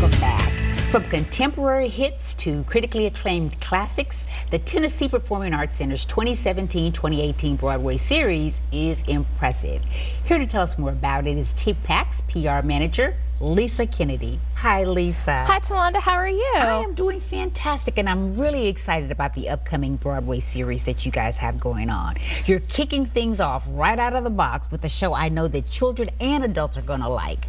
welcome back. From contemporary hits to critically acclaimed classics, the Tennessee Performing Arts Center's 2017-2018 Broadway series is impressive. Here to tell us more about it is TPAC's PR manager, Lisa Kennedy. Hi, Lisa. Hi, Tawanda. How are you? I am doing fantastic, and I'm really excited about the upcoming Broadway series that you guys have going on. You're kicking things off right out of the box with a show I know that children and adults are going to like.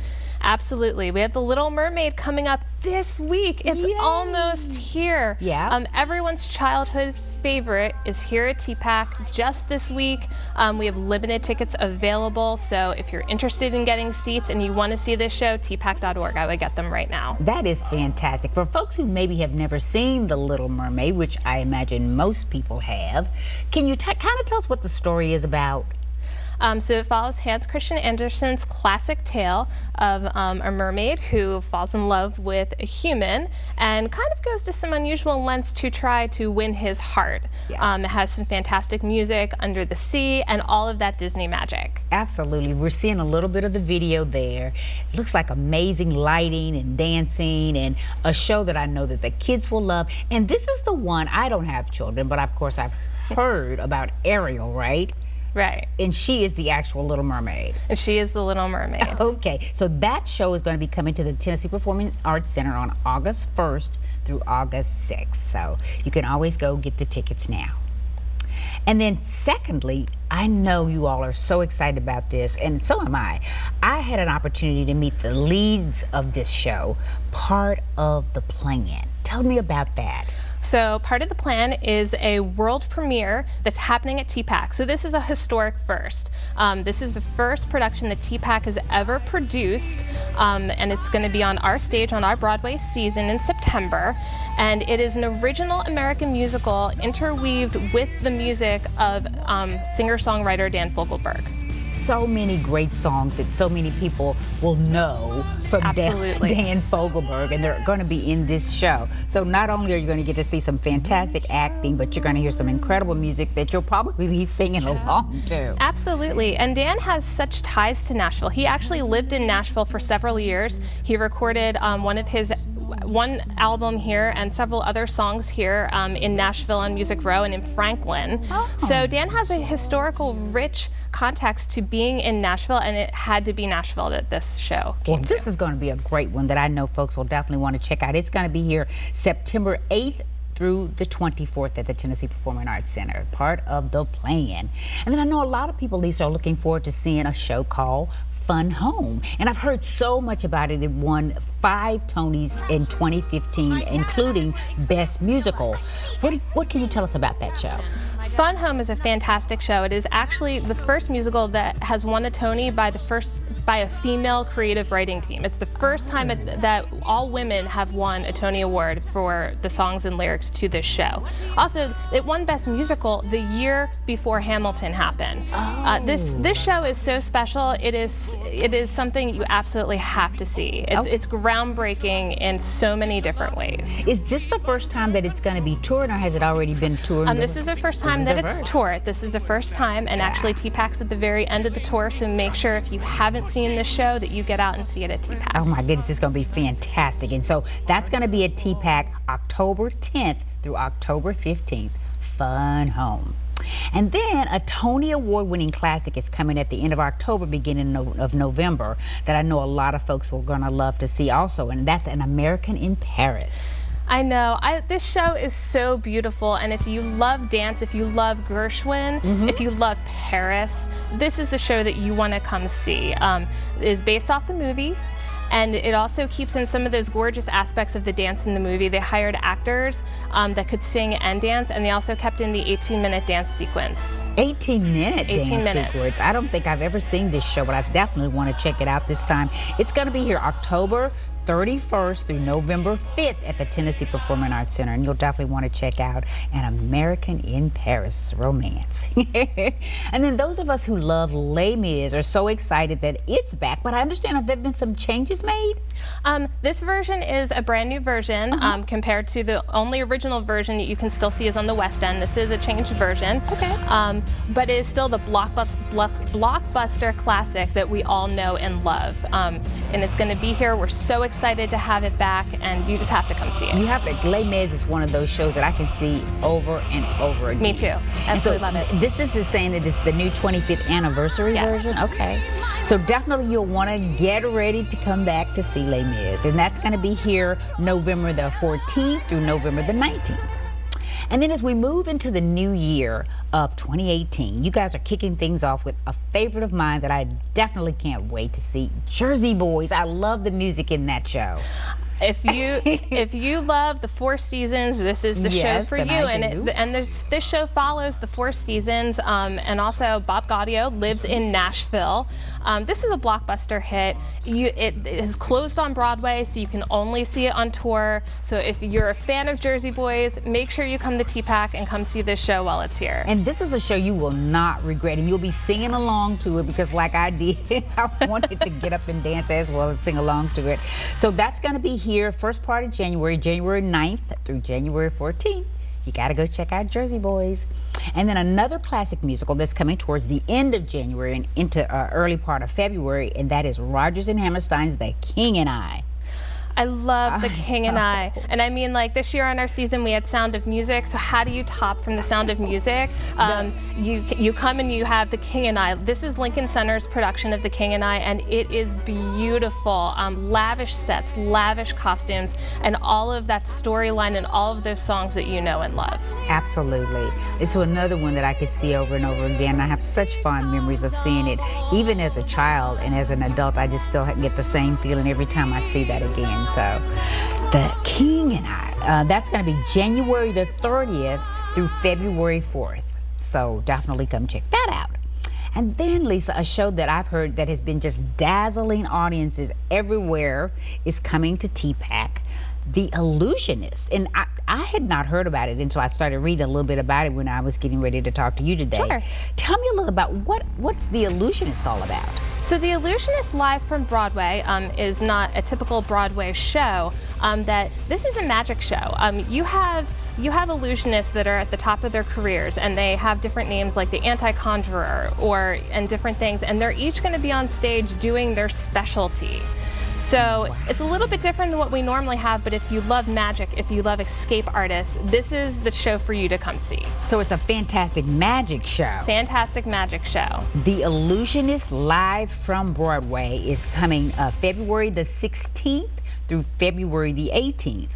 Absolutely. We have The Little Mermaid coming up this week. It's almost here. Yeah. Everyone's childhood favorite is here at TPAC just this week. We have limited tickets available, so if you're interested in getting seats and you want to see this show, tpac.org. I would get them right now. That is fantastic. For folks who maybe have never seen The Little Mermaid, which I imagine most people have, can you kind of tell us what the story is about? So it follows Hans Christian Andersen's classic tale of a mermaid who falls in love with a human and kind of goes to some unusual lengths to try to win his heart. Yeah. It has some fantastic music, Under the Sea, and all of that Disney magic. Absolutely. We're seeing a little bit of the video there. It looks like amazing lighting and dancing, and a show that I know that the kids will love. And this is the one, I don't have children, but of course I've heard about Ariel, right? Right. And she is the actual Little Mermaid. And she is the Little Mermaid. Okay, so that show is going to be coming to the Tennessee Performing Arts Center on August 1st through August 6th. So you can always go get the tickets now. And then secondly, I know you all are so excited about this, and so am I. I had an opportunity to meet the leads of this show, Part of the Plan. Tell me about that. So Part of the Plan is a world premiere that's happening at TPAC. So this is a historic first. This is the first production that TPAC has ever produced, and it's going to be on our stage on our Broadway season in September. And it is an original American musical interweaved with the music of singer-songwriter Dan Fogelberg. So many great songs that so many people will know from Dan Fogelberg, and they're going to be in this show. So not only are you going to get to see some fantastic acting, but you're going to hear some incredible music that you'll probably be singing along to. Absolutely. And Dan has such ties to Nashville. He actually lived in Nashville for several years. He recorded one album here and several other songs here in Nashville on Music Row and in Franklin. Oh. So Dan has a historical rich context to being in Nashville, and it had to be Nashville that this show came to. This is going to be a great one that I know folks will definitely want to check out. It's going to be here September 8th through the 24th at the Tennessee Performing Arts Center, Part of the Plan. And then I know a lot of people, Lisa, are looking forward to seeing a show called Fun Home. And I've heard so much about it. It won 5 Tonys in 2015, including Best Musical. What can you tell us about that show? Fun Home is a fantastic show. It is actually the first musical that has won a Tony by a female creative writing team. It's the first time that all women have won a Tony Award for the songs and lyrics to this show. Also, it won Best Musical the year before Hamilton happened. Oh. This show is so special. It is something you absolutely have to see. It's groundbreaking in so many different ways. Is this the first time that it's going to be toured, or has it already been toured? This is the first time that it's toured. This is the first time, and actually TPAC's at the very end of the tour, so make sure if you haven't seen the show that you get out and see it at TPAC. Oh my goodness, it's going to be fantastic. And so that's going to be at TPAC October 10th through October 15th. Fun Home. And then a Tony Award-winning classic is coming at the end of October, beginning of November, that I know a lot of folks are going to love to see also, and that's An American in Paris. I know. This show is so beautiful, and if you love dance, if you love Gershwin, if you love Paris, this is the show that you want to come see. It is based off the movie, and it also keeps in some of those gorgeous aspects of the dance in the movie. They hired actors that could sing and dance, and they also kept in the 18-minute dance sequence. 18-minute dance sequence. I don't think I've ever seen this show, but I definitely want to check it out this time. It's going to be here October 31st through November 5th at the Tennessee Performing Arts Center, and you'll definitely want to check out An American in Paris romance. And then those of us who love Les Mis are so excited that it's back, but I understand that there have been some changes made? This version is a brand new version compared to the only original version that you can still see is on the West End. This is a changed version. Okay. But it is still the blockbuster classic that we all know and love. And it's going to be here. We're so excited excited to have it back, and you just have to come see it. You have to. Les Mis is one of those shows that I can see over and over again. Me too. Absolutely love it. This is saying that it's the new 25th anniversary version? Okay. So definitely you'll want to get ready to come back to see Les Mis. And that's going to be here November the 14th through November the 19th. And then as we move into the new year of 2018, you guys are kicking things off with a favorite of mine that I definitely can't wait to see, Jersey Boys. I love the music in that show. If you love the Four Seasons, this is the show for you. And this show follows the Four Seasons, and also Bob Gaudio lives in Nashville. This is a blockbuster hit. It is closed on Broadway, so you can only see it on tour. So if you're a fan of Jersey Boys, make sure you come to TPAC and come see this show while it's here. And this is a show you will not regret, and you'll be singing along to it because, like I did, I wanted to get up and dance as well as sing along to it. So that's going to be here first part of January 9th through January 14th. You got to go check out Jersey Boys. And then another classic musical that's coming towards the end of January and into early part of February, and that is Rodgers and Hammerstein's The King and I. I love The King and I. And I mean, like, this year on our season we had Sound of Music, so how do you top from the Sound of Music? You come and you have The King and I. This is Lincoln Center's production of The King and I, and it is beautiful. Lavish sets, lavish costumes, and all of that storyline and all of those songs that you know and love. Absolutely. It's another one that I could see over and over again. I have such fond memories of seeing it. Even as a child and as an adult, I just still get the same feeling every time I see that again. So, The King and I, that's going to be January the 30th through February 4th. So definitely come check that out. And then, Lisa, a show that I've heard that has been just dazzling audiences everywhere is coming to TPAC, The Illusionist. And I had not heard about it until I started reading a little bit about it when I was getting ready to talk to you today. Sure. Tell me a little about what's The Illusionist all about? So The Illusionist live from Broadway is not a typical Broadway show. That this is a magic show. You have illusionists that are at the top of their careers, and they have different names like the Anti-Conjurer and different things, and they're each going to be on stage doing their specialty. So it's a little bit different than what we normally have, but if you love magic, if you love escape artists, this is the show for you to come see. So it's a fantastic magic show. Fantastic magic show. The Illusionist live from Broadway is coming February the 16th through February the 18th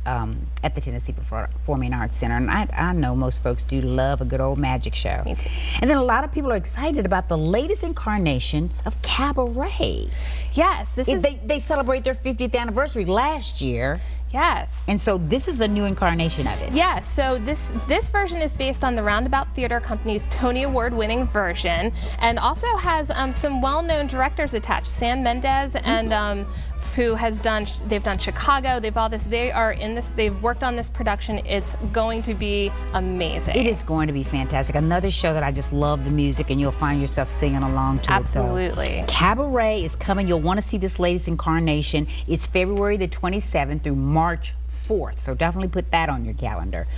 at the Tennessee Performing Arts Center. And I know most folks do love a good old magic show. Me too. And then a lot of people are excited about the latest incarnation of Cabaret. Yes, they celebrate their 50th anniversary last year. Yes. And so this is a new incarnation of it. Yes, so this version is based on the Roundabout Theater Company's Tony Award-winning version, and also has some well-known directors attached. Sam Mendes and who has they've done Chicago, they've worked on this production. It's going to be amazing. It is going to be fantastic. Another show that I just love the music, and you'll find yourself singing along to Absolutely. it. So, Cabaret is coming. You'll want to see this latest incarnation. It's February the 27th through March 4th. So definitely put that on your calendar.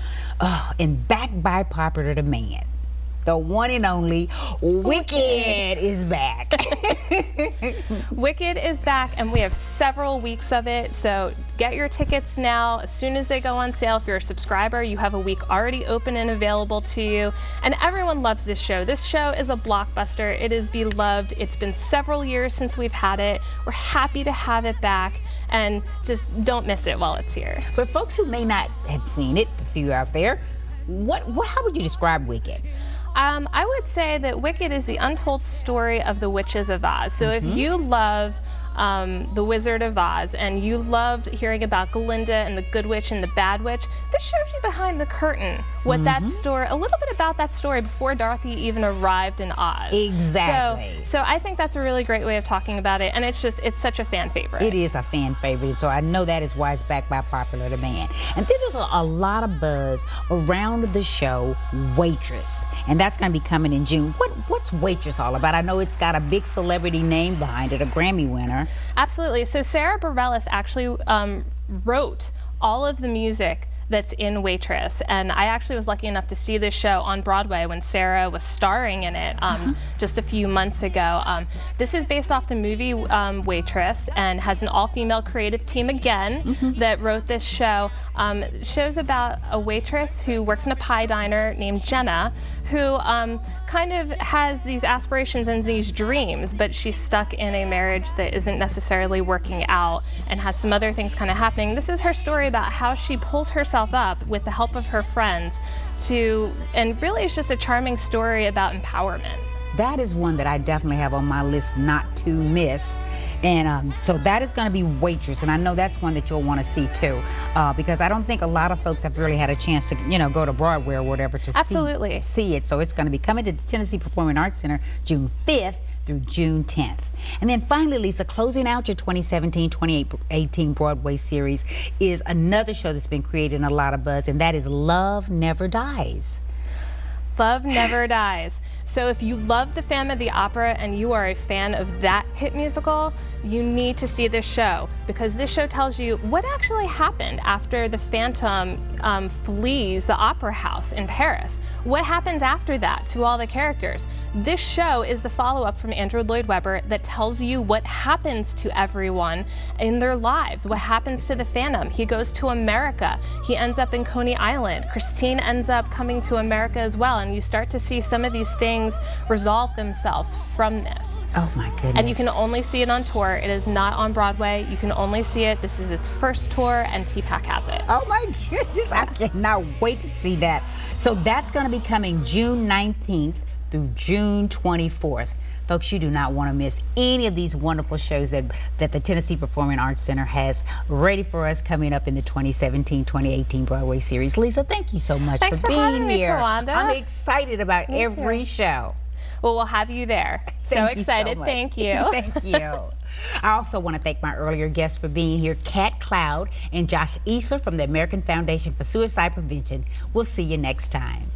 Oh, and backed by popular demand, the one and only Wicked is back. Wicked is back, and we have several weeks of it, so get your tickets now as soon as they go on sale. If you're a subscriber, you have a week already open and available to you, and everyone loves this show. This show is a blockbuster. It is beloved. It's been several years since we've had it. We're happy to have it back, and just don't miss it while it's here. For folks who may not have seen it, a few out there, how would you describe Wicked? I would say that Wicked is the untold story of the Witches of Oz. So if you love The Wizard of Oz and you loved hearing about Glinda and the Good Witch and the Bad Witch, this shows you behind the curtain what that story, a little bit about that story before Dorothy even arrived in Oz. Exactly. So I think that's a really great way of talking about it, and it's such a fan favorite. It is a fan favorite, so I know that is why it's backed by popular demand. And then there's a lot of buzz around the show Waitress, and that's going to be coming in June. What's Waitress all about? I know it's got a big celebrity name behind it, a Grammy winner. Absolutely. So Sarah Bareilles actually wrote all of the music that's in Waitress. And I actually was lucky enough to see this show on Broadway when Sarah was starring in it just a few months ago. This is based off the movie Waitress and has an all-female creative team again that wrote this show. It shows about a waitress who works in a pie diner named Jenna, who kind of has these aspirations and these dreams, but she's stuck in a marriage that isn't necessarily working out and has some other things kind of happening. This is her story about how she pulls herself up with the help of her friends and really it's just a charming story about empowerment. That is one that I definitely have on my list not to miss. And so that is going to be Waitress, and I know that's one that you'll want to see too, because I don't think a lot of folks have really had a chance to, go to Broadway or whatever to see it. So it's going to be coming to the Tennessee Performing Arts Center June 5th through June 10th. And then finally, Lisa, closing out your 2017-2018 Broadway series is another show that's been creating a lot of buzz, and that is Love Never Dies. Love Never Dies. So if you love the Phantom of the Opera and you are a fan of that hit musical, you need to see this show, because this show tells you what actually happened after the Phantom flees the opera house in Paris. What happens after that to all the characters? This show is the follow-up from Andrew Lloyd Webber that tells you what happens to everyone in their lives, what happens to the Phantom. He goes to America. He ends up in Coney Island. Christine ends up coming to America as well, and you start to see some of these things resolve themselves from this. Oh my goodness. And you can only see it on tour. It is not on Broadway. You can only see it. This is its first tour, and TPAC has it. Oh my goodness, I cannot wait to see that. So that's going to be coming June 19th through June 24th. Folks, you do not want to miss any of these wonderful shows that the Tennessee Performing Arts Center has ready for us coming up in the 2017-2018 Broadway series. Lisa, thank you so much for being having me, here. Tawanda. I'm excited about every show. Well, we'll have you there. So excited. Thank you. Thank you. I also want to thank my earlier guests for being here, Kat Cloud and Josh Easler from the American Foundation for Suicide Prevention. We'll see you next time.